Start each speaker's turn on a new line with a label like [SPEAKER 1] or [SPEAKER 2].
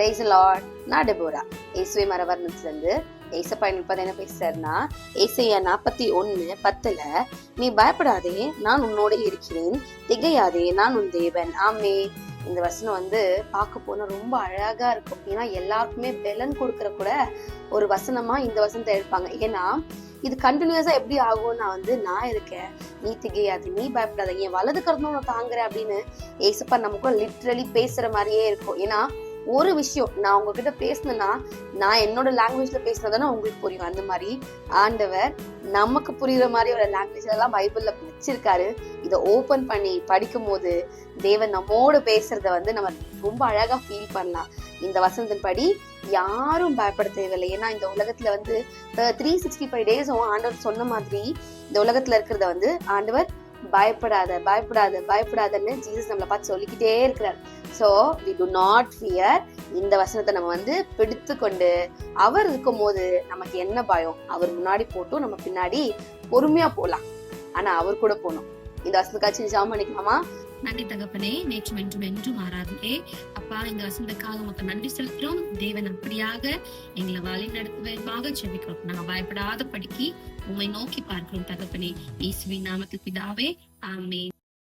[SPEAKER 1] Price Lord. நான் Deborah. இயேசுவை மரவர்ணத்துல இருந்து ஏசப்பா இப்ப என்ன பேசுறாருன்னா, ஏசையா 41:10 நீ பயப்படாதே, நான் உன்னோட இருக்கிறேன், திகையாதே, நான் உன் தேவன். ஆமே. இந்த வசனம் பார்க்க போனா ரொம்ப அழகா இருக்கும். ஏன்னா எல்லாருக்குமே பெலன் கொடுக்கற கூட ஒரு வசனமா இந்த வசனத்தை எடுப்பாங்க. ஏன்னா இது கண்டினியூஸா எப்படி ஆகும்னா நான் இருக்கேன், நீ திகையாது, நீ பயப்படாத, என் வலது கருத்தும் நான் தாங்குறேன் அப்படின்னு ஏசப்பா நமக்குள்ள லிட்ரலி பேசுற மாதிரியே இருக்கும். ஏன்னா ஒரு விஷயம் நான் உங்ககிட்ட பேசினேன்னா நான் என்னோட லாங்குவேஜ்ல பேசினதானே உங்களுக்கு புரியும். அந்த மாதிரி ஆண்டவர் நமக்கு புரியுற மாதிரி ஒரு லாங்குவேஜ் எல்லாம் பைபிள்ல வச்சிருக்காரு. இதை ஓபன் பண்ணி படிக்கும் போது தேவன் நம்மோடு பேசுறத நம்ம ரொம்ப அழகா ஃபீல் பண்ணலாம். இந்த வசனத்தின் படி யாரும் பயப்பட தேவையில்லை. ஏன்னா இந்த உலகத்துல 365 டேஸும் ஆண்டவர் சொன்ன மாதிரி இந்த உலகத்துல இருக்கிறத ஆண்டவர் பயப்படாத பயப்படாத பயப்படாதன்னு ஜீசஸ் நம்மளை பார்த்து சொல்லிக்கிட்டே இருக்கிறார். So we do not fear. இந்த வசனத்தை நம்ம பிடித்து கொண்டு அவர் இருக்கும் போது நமக்கு என்ன பயம்? அவர் முன்னாடி போட்டும் நம்ம பின்னாடி பொறுமையா போலாம். ஆனா அவர் கூட போகணும். இந்த வசனத்துக்காச்சும் ஜாம் பண்ணிக்கலாமா?
[SPEAKER 2] நன்றி தகப்பனே, நேற்றும் என்றும் என்றும் மாறாதே. அப்பா, இந்த வசனத்துக்காக உமக்கு நன்றி செலுத்துறோம். தேவன் அப்படியாக எங்களை வழி நடத்துவதாக செபிக்கிறோம். நாங்க பயப்படாத படிக்கு உண்மை நோக்கி பார்க்கிறோம் தகப்பனே. இயேசுவின் நாமத்தில் பிதாவே, ஆமென்.